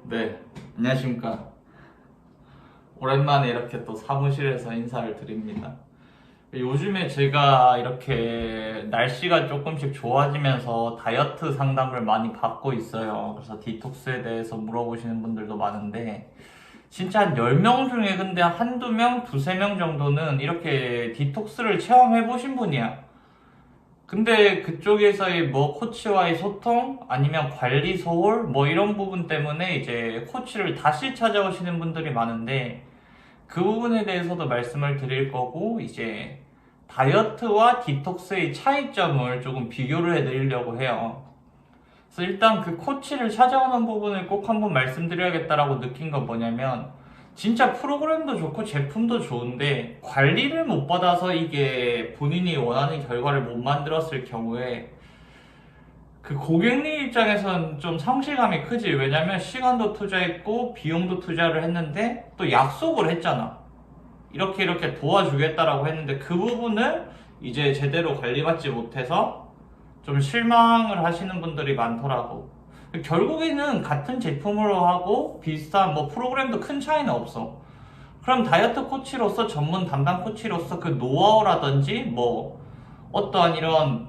네, 안녕하십니까. 오랜만에 이렇게 또 사무실에서 인사를 드립니다. 요즘에 제가 이렇게 날씨가 조금씩 좋아지면서 다이어트 상담을 많이 받고 있어요. 그래서 디톡스에 대해서 물어보시는 분들도 많은데, 진짜 한 10명 중에 근데 한두 명, 두세 명 정도는 이렇게 디톡스를 체험해 보신 분이야. 근데 그쪽에서의 뭐 코치와의 소통 아니면 관리 소홀 뭐 이런 부분 때문에 이제 코치를 다시 찾아오시는 분들이 많은데, 그 부분에 대해서도 말씀을 드릴 거고, 이제 다이어트와 디톡스의 차이점을 조금 비교를 해드리려고 해요. 그래서 일단 그 코치를 찾아오는 부분을 꼭 한번 말씀드려야겠다라고 느낀 건 뭐냐면, 진짜 프로그램도 좋고 제품도 좋은데 관리를 못 받아서 이게 본인이 원하는 결과를 못 만들었을 경우에 그 고객님 입장에선 좀 상실감이 크지. 왜냐면 시간도 투자했고 비용도 투자를 했는데 또 약속을 했잖아. 이렇게 도와주겠다라고 했는데 그 부분을 이제 제대로 관리받지 못해서 좀 실망을 하시는 분들이 많더라고. 결국에는 같은 제품으로 하고 비슷한 뭐 프로그램도 큰 차이는 없어. 그럼 다이어트 코치로서 전문 담당 코치로서 그 노하우라든지 뭐 어떠한 이런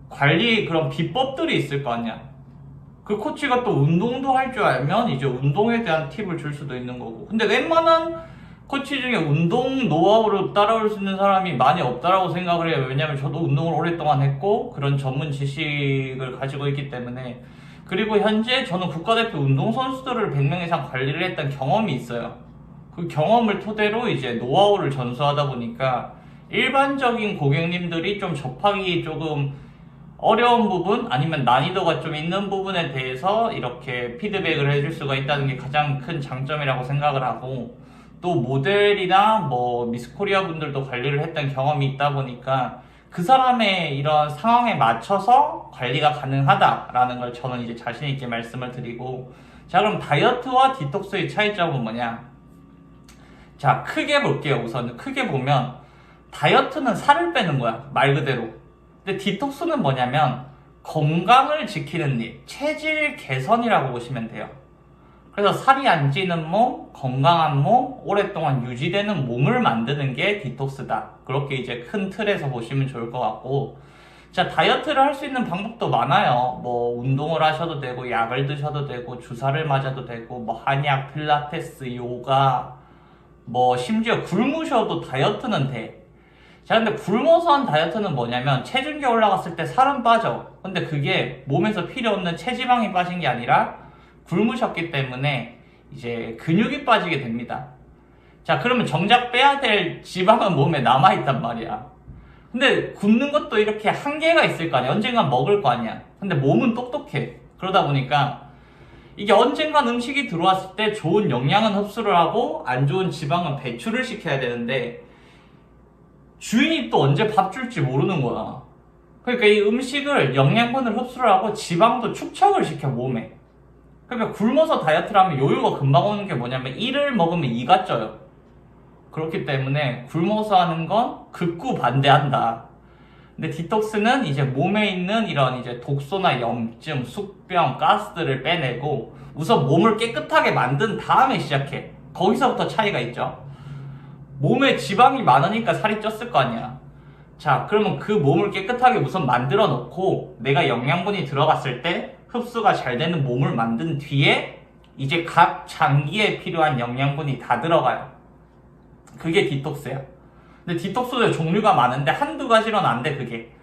관리 그런 비법들이 있을 거 아니야. 그 코치가 또 운동도 할 줄 알면 이제 운동에 대한 팁을 줄 수도 있는 거고. 근데 웬만한 코치 중에 운동 노하우로 따라올 수 있는 사람이 많이 없다라고 생각을 해요. 왜냐면 저도 운동을 오랫동안 했고 그런 전문 지식을 가지고 있기 때문에. 그리고 현재 저는 국가대표 운동선수들을 100명 이상 관리를 했던 경험이 있어요. 그 경험을 토대로 이제 노하우를 전수하다 보니까 일반적인 고객님들이 좀 접하기 조금 어려운 부분 아니면 난이도가 좀 있는 부분에 대해서 이렇게 피드백을 해줄 수가 있다는 게 가장 큰 장점이라고 생각을 하고, 또 모델이나 뭐 미스코리아 분들도 관리를 했던 경험이 있다 보니까 그 사람의 이런 상황에 맞춰서 관리가 가능하다라는 걸 저는 이제 자신 있게 말씀을 드리고. 자, 그럼 다이어트와 디톡스의 차이점은 뭐냐? 자, 크게 볼게요. 우선 크게 보면 다이어트는 살을 빼는 거야, 말 그대로. 근데 디톡스는 뭐냐면 건강을 지키는 일, 체질 개선이라고 보시면 돼요. 그래서 살이 안 찌는 몸, 건강한 몸, 오랫동안 유지되는 몸을 만드는 게 디톡스다. 그렇게 이제 큰 틀에서 보시면 좋을 것 같고, 자, 다이어트를 할 수 있는 방법도 많아요. 뭐 운동을 하셔도 되고 약을 드셔도 되고 주사를 맞아도 되고 뭐 한약, 필라테스, 요가, 뭐 심지어 굶으셔도 다이어트는 돼. 자, 근데 굶어서 한 다이어트는 뭐냐면 체중계 올라갔을 때 살은 빠져. 근데 그게 몸에서 필요 없는 체지방이 빠진 게 아니라 굶으셨기 때문에 이제 근육이 빠지게 됩니다. 자, 그러면 정작 빼야 될 지방은 몸에 남아있단 말이야. 근데 굶는 것도 이렇게 한계가 있을 거 아니야. 언젠간 먹을 거 아니야. 근데 몸은 똑똑해. 그러다 보니까 이게 언젠간 음식이 들어왔을 때 좋은 영양은 흡수를 하고 안 좋은 지방은 배출을 시켜야 되는데, 주인이 또 언제 밥 줄지 모르는 거야. 그러니까 이 음식을 영양분을 흡수를 하고 지방도 축적을 시켜 몸에. 그러니까 굶어서 다이어트를 하면 요요가 금방 오는 게 뭐냐면 이를 먹으면 이가 쪄요. 그렇기 때문에 굶어서 하는 건 극구 반대한다. 근데 디톡스는 이제 몸에 있는 이런 이제 독소나 염증, 숙병, 가스들을 빼내고 우선 몸을 깨끗하게 만든 다음에 시작해. 거기서부터 차이가 있죠. 몸에 지방이 많으니까 살이 쪘을 거 아니야. 자, 그러면 그 몸을 깨끗하게 우선 만들어 놓고 내가 영양분이 들어갔을 때 흡수가 잘 되는 몸을 만든 뒤에 이제 각 장기에 필요한 영양분이 다 들어가요. 그게 디톡스야. 근데 디톡스도 종류가 많은데 한두 가지로는 안 돼. 그게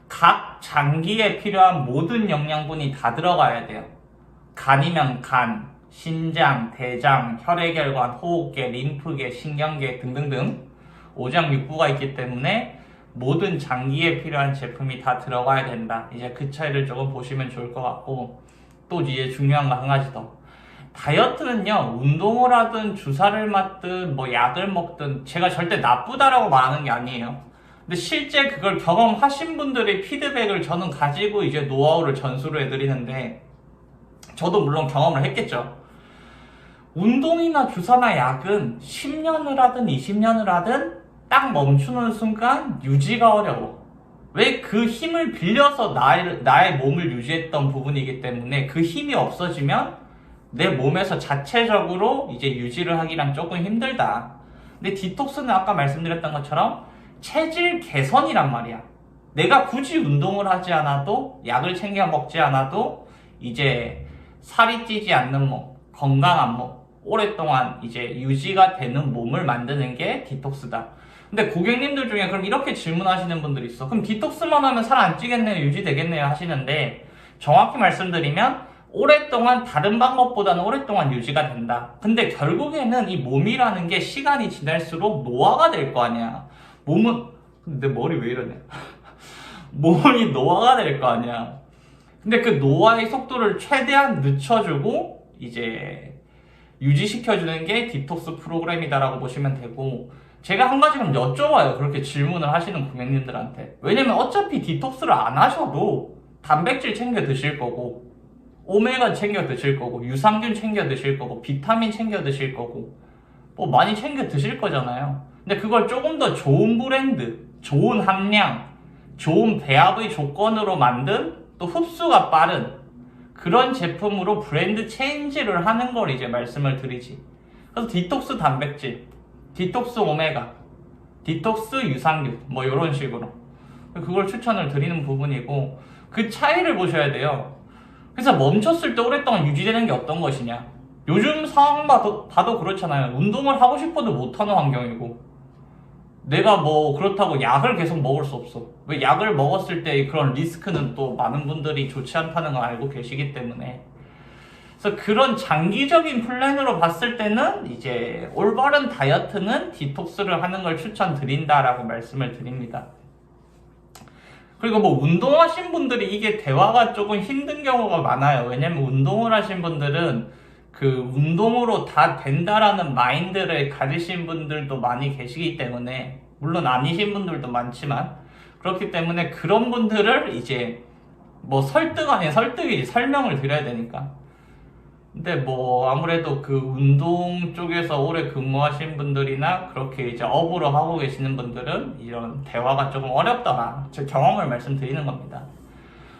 각 장기에 필요한 모든 영양분이 다 들어가야 돼요. 간이면 간, 신장, 대장, 혈액혈관, 호흡계, 림프계, 신경계 등등등 오장육부가 있기 때문에 모든 장기에 필요한 제품이 다 들어가야 된다. 이제 그 차이를 조금 보시면 좋을 것 같고, 또 이제 중요한 거 한 가지 더. 다이어트는요, 운동을 하든 주사를 맞든 뭐 약을 먹든 제가 절대 나쁘다라고 말하는 게 아니에요. 근데 실제 그걸 경험하신 분들의 피드백을 저는 가지고 이제 노하우를 전수를 해드리는데, 저도 물론 경험을 했겠죠. 운동이나 주사나 약은 10년을 하든 20년을 하든 딱 멈추는 순간 유지가 어려워. 왜? 그 힘을 빌려서 나의 몸을 유지했던 부분이기 때문에 그 힘이 없어지면 내 몸에서 자체적으로 이제 유지를 하기란 조금 힘들다. 근데 디톡스는 아까 말씀드렸던 것처럼 체질 개선이란 말이야. 내가 굳이 운동을 하지 않아도, 약을 챙겨 먹지 않아도 이제 살이 찌지 않는 몸, 건강한 몸, 오랫동안 이제 유지가 되는 몸을 만드는 게 디톡스다. 근데 고객님들 중에 그럼 이렇게 질문하시는 분들이 있어. 그럼 디톡스만 하면 살 안 찌겠네요, 유지되겠네요 하시는데, 정확히 말씀드리면 오랫동안 다른 방법보다는 오랫동안 유지가 된다. 근데 결국에는 이 몸이라는 게 시간이 지날수록 노화가 될 거 아니야. 몸은, 내 머리 왜 이러냐. 몸이 노화가 될 거 아니야. 근데 그 노화의 속도를 최대한 늦춰주고 이제 유지시켜주는 게 디톡스 프로그램이다라고 보시면 되고, 제가 한 가지 좀 여쭤봐요. 그렇게 질문을 하시는 고객님들한테. 왜냐면 어차피 디톡스를 안 하셔도 단백질 챙겨 드실 거고, 오메가 챙겨 드실 거고, 유산균 챙겨 드실 거고, 비타민 챙겨 드실 거고, 뭐 많이 챙겨 드실 거잖아요. 근데 그걸 조금 더 좋은 브랜드, 좋은 함량, 좋은 배합의 조건으로 만든, 또 흡수가 빠른 그런 제품으로 브랜드 체인지를 하는 걸 이제 말씀을 드리지. 그래서 디톡스 단백질, 디톡스 오메가, 디톡스 유산균, 뭐 이런 식으로 그걸 추천을 드리는 부분이고, 그 차이를 보셔야 돼요. 그래서 멈췄을 때 오랫동안 유지되는 게 어떤 것이냐. 요즘 상황 봐도 그렇잖아요. 운동을 하고 싶어도 못하는 환경이고, 내가 뭐 그렇다고 약을 계속 먹을 수 없어. 왜? 약을 먹었을 때 그런 리스크는 또 많은 분들이 좋지 않다는 걸 알고 계시기 때문에. 그래서 그런 장기적인 플랜으로 봤을 때는 이제 올바른 다이어트는 디톡스를 하는 걸 추천드린다라고 말씀을 드립니다. 그리고 뭐 운동하신 분들이 이게 대화가 조금 힘든 경우가 많아요. 왜냐면 운동을 하신 분들은 그 운동으로 다 된다라는 마인드를 가지신 분들도 많이 계시기 때문에, 물론 아니신 분들도 많지만, 그렇기 때문에 그런 분들을 이제 뭐 설득 아닌 설득이지, 설명을 드려야 되니까. 근데 뭐 아무래도 그 운동 쪽에서 오래 근무하신 분들이나 그렇게 이제 업으로 하고 계시는 분들은 이런 대화가 조금 어렵더라, 제 경험을 말씀드리는 겁니다.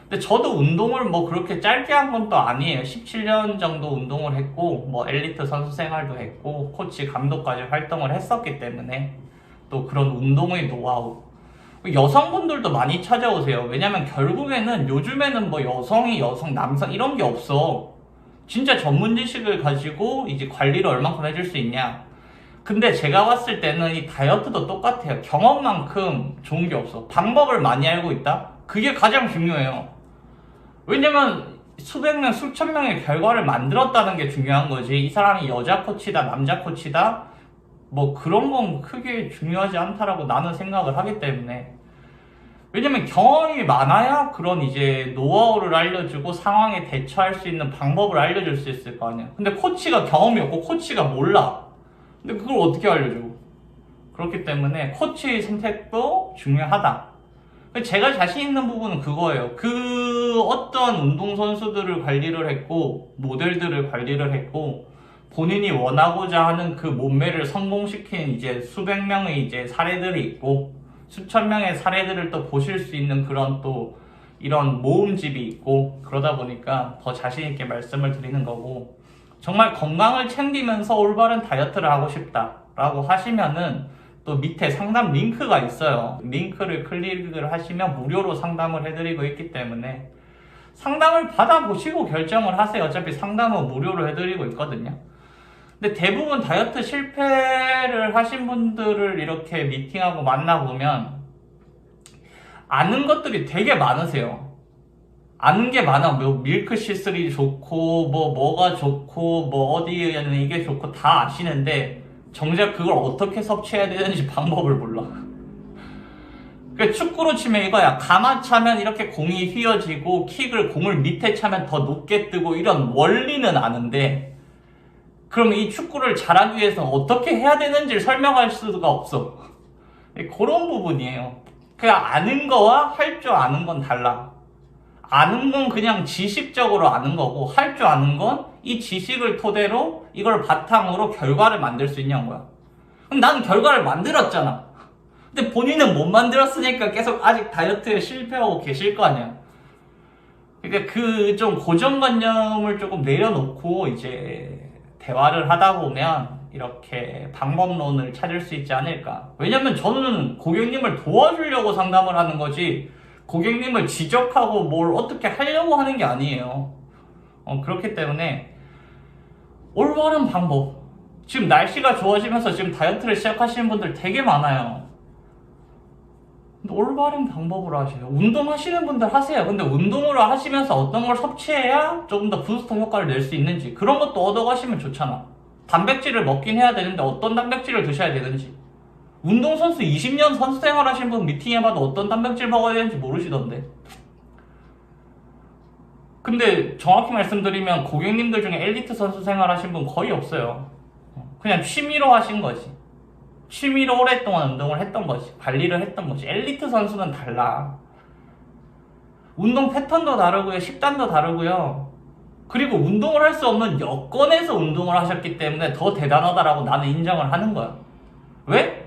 근데 저도 운동을 뭐 그렇게 짧게 한 건 또 아니에요. 17년 정도 운동을 했고, 뭐 엘리트 선수 생활도 했고, 코치 감독까지 활동을 했었기 때문에 또 그런 운동의 노하우, 여성분들도 많이 찾아오세요. 왜냐면 결국에는 요즘에는 뭐 여성이 여성, 남성 이런 게 없어. 진짜 전문 지식을 가지고 이제 관리를 얼만큼 해줄 수 있냐. 근데 제가 봤을 때는 이 다이어트도 똑같아요. 경험만큼 좋은 게 없어. 방법을 많이 알고 있다? 그게 가장 중요해요. 왜냐면 수백 명, 수천 명의 결과를 만들었다는 게 중요한 거지, 이 사람이 여자 코치다, 남자 코치다, 뭐 그런 건 크게 중요하지 않다라고 나는 생각을 하기 때문에. 왜냐면 경험이 많아야 그런 이제 노하우를 알려주고 상황에 대처할 수 있는 방법을 알려줄 수 있을 거 아니야. 근데 코치가 경험이 없고 코치가 몰라. 근데 그걸 어떻게 알려줘? 그렇기 때문에 코치의 선택도 중요하다. 제가 자신 있는 부분은 그거예요. 그 어떤 운동선수들을 관리를 했고, 모델들을 관리를 했고, 본인이 원하고자 하는 그 몸매를 성공시킨 이제 수백 명의 이제 사례들이 있고, 수천 명의 사례들을 또 보실 수 있는 그런 또 이런 모음집이 있고, 그러다 보니까 더 자신 있게 말씀을 드리는 거고, 정말 건강을 챙기면서 올바른 다이어트를 하고 싶다라고 하시면은 또 밑에 상담 링크가 있어요. 링크를 클릭을 하시면 무료로 상담을 해드리고 있기 때문에 상담을 받아보시고 결정을 하세요. 어차피 상담은 무료로 해드리고 있거든요. 근데 대부분 다이어트 실패를 하신 분들을 이렇게 미팅하고 만나보면 아는 것들이 되게 많으세요. 아는 게 많아. 뭐 밀크시슬이 좋고 뭐가 좋고 뭐 어디에는 이게 좋고 다 아시는데 정작 그걸 어떻게 섭취해야 되는지 방법을 몰라. 그러니까 축구로 치면 이거야. 가마 차면 이렇게 공이 휘어지고, 공을 밑에 차면 더 높게 뜨고, 이런 원리는 아는데, 그럼 이 축구를 잘하기 위해서 어떻게 해야 되는지를 설명할 수가 없어. 그런 부분이에요. 그냥 아는 거와 할 줄 아는 건 달라. 아는 건 그냥 지식적으로 아는 거고, 할 줄 아는 건 이 지식을 토대로 이걸 바탕으로 결과를 만들 수 있냐는 거야. 그럼 나는 결과를 만들었잖아. 근데 본인은 못 만들었으니까 계속 아직 다이어트에 실패하고 계실 거 아니야. 그러니까 그 좀 고정관념을 조금 내려놓고 이제 대화를 하다 보면 이렇게 방법론을 찾을 수 있지 않을까. 왜냐면 저는 고객님을 도와주려고 상담을 하는 거지 고객님을 지적하고 뭘 어떻게 하려고 하는 게 아니에요. 그렇기 때문에 올바른 방법. 지금 날씨가 좋아지면서 지금 다이어트를 시작하시는 분들 되게 많아요. 근데 올바른 방법으로 하세요. 운동하시는 분들 하세요. 근데 운동을 하시면서 어떤 걸 섭취해야 조금 더 부스터 효과를 낼 수 있는지 그런 것도 얻어가시면 좋잖아. 단백질을 먹긴 해야 되는데 어떤 단백질을 드셔야 되는지. 운동선수 20년 선수 생활 하신 분 미팅해봐도 어떤 단백질 먹어야 되는지 모르시던데. 근데 정확히 말씀드리면 고객님들 중에 엘리트 선수 생활 하신 분 거의 없어요. 그냥 취미로 하신 거지. 취미로 오랫동안 운동을 했던 거지. 관리를 했던 거지. 엘리트 선수는 달라. 운동 패턴도 다르고요. 식단도 다르고요. 그리고 운동을 할 수 없는 여건에서 운동을 하셨기 때문에 더 대단하다라고 나는 인정을 하는 거야. 왜?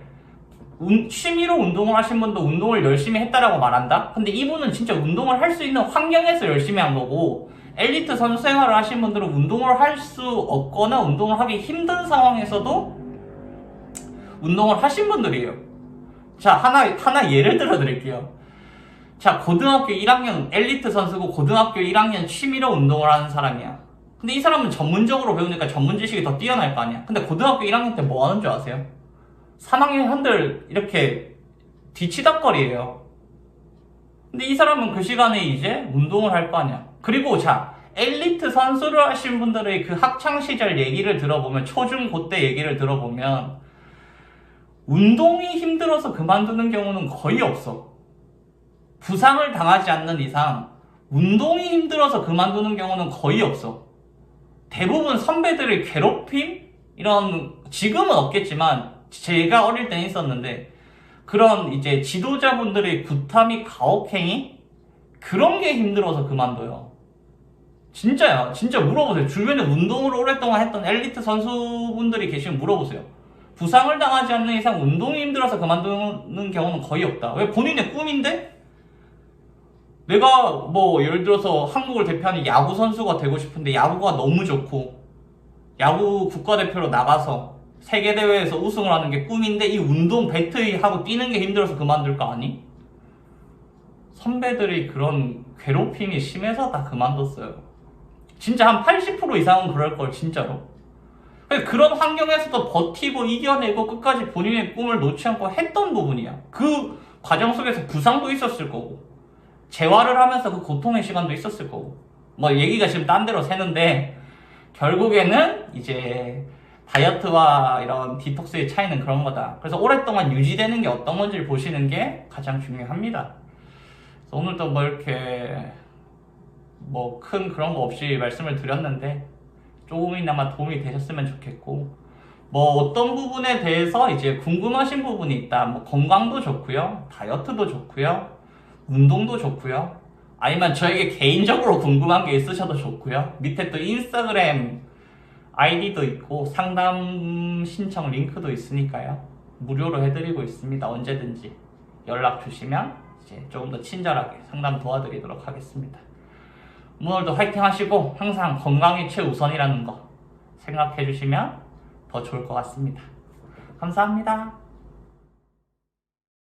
취미로 운동을 하신 분도 운동을 열심히 했다라고 말한다? 근데 이분은 진짜 운동을 할 수 있는 환경에서 열심히 한 거고 엘리트 선수 생활을 하신 분들은 운동을 할 수 없거나 운동을 하기 힘든 상황에서도 운동을 하신 분들이에요. 자, 하나 예를 들어 드릴게요. 자, 고등학교 1학년 엘리트 선수고 고등학교 1학년 취미로 운동을 하는 사람이야. 근데 이 사람은 전문적으로 배우니까 전문 지식이 더 뛰어날 거 아니야. 근데 고등학교 1학년 때 뭐 하는 줄 아세요? 3학년 한들 이렇게 뒤치다거리예요. 근데 이 사람은 그 시간에 이제 운동을 할 거 아니야. 그리고 자, 엘리트 선수를 하신 분들의 그 학창시절 얘기를 들어보면 초중 고 때 얘기를 들어보면 운동이 힘들어서 그만두는 경우는 거의 없어. 부상을 당하지 않는 이상 운동이 힘들어서 그만두는 경우는 거의 없어. 대부분 선배들의 괴롭힘? 이런 지금은 없겠지만 제가 어릴 때는 있었는데 그런 이제 지도자분들의 구타 및 가혹행위? 그런 게 힘들어서 그만둬요. 진짜야. 진짜 물어보세요. 주변에 운동을 오랫동안 했던 엘리트 선수분들이 계시면 물어보세요. 부상을 당하지 않는 이상 운동이 힘들어서 그만두는 경우는 거의 없다. 왜? 본인의 꿈인데? 내가 뭐 예를 들어서 한국을 대표하는 야구 선수가 되고 싶은데 야구가 너무 좋고 야구 국가대표로 나가서 세계대회에서 우승을 하는 게 꿈인데 이 운동 배트하고 뛰는 게 힘들어서 그만둘 거 아니? 선배들이 그런 괴롭힘이 심해서 다 그만뒀어요. 진짜 한 80% 이상은 그럴걸 진짜로. 그런 환경에서도 버티고 이겨내고 끝까지 본인의 꿈을 놓지 않고 했던 부분이야. 그 과정 속에서 부상도 있었을 거고 재활을 하면서 그 고통의 시간도 있었을 거고 뭐 얘기가 지금 딴 데로 새는데 결국에는 이제 다이어트와 이런 디톡스의 차이는 그런 거다. 그래서 오랫동안 유지되는 게 어떤 건지를 보시는 게 가장 중요합니다. 그래서 오늘도 뭐 이렇게 뭐 큰 그런 거 없이 말씀을 드렸는데 조금이나마 도움이 되셨으면 좋겠고 뭐 어떤 부분에 대해서 이제 궁금하신 부분이 있다. 뭐 건강도 좋고요. 다이어트도 좋고요. 운동도 좋고요. 아니면 저에게 개인적으로 궁금한 게 있으셔도 좋고요. 밑에 또 인스타그램 아이디도 있고 상담 신청 링크도 있으니까요. 무료로 해드리고 있습니다. 언제든지 연락 주시면 이제 조금 더 친절하게 상담 도와드리도록 하겠습니다. 오늘도 화이팅 하시고 항상 건강이 최우선이라는 거 생각해 주시면 더 좋을 것 같습니다. 감사합니다.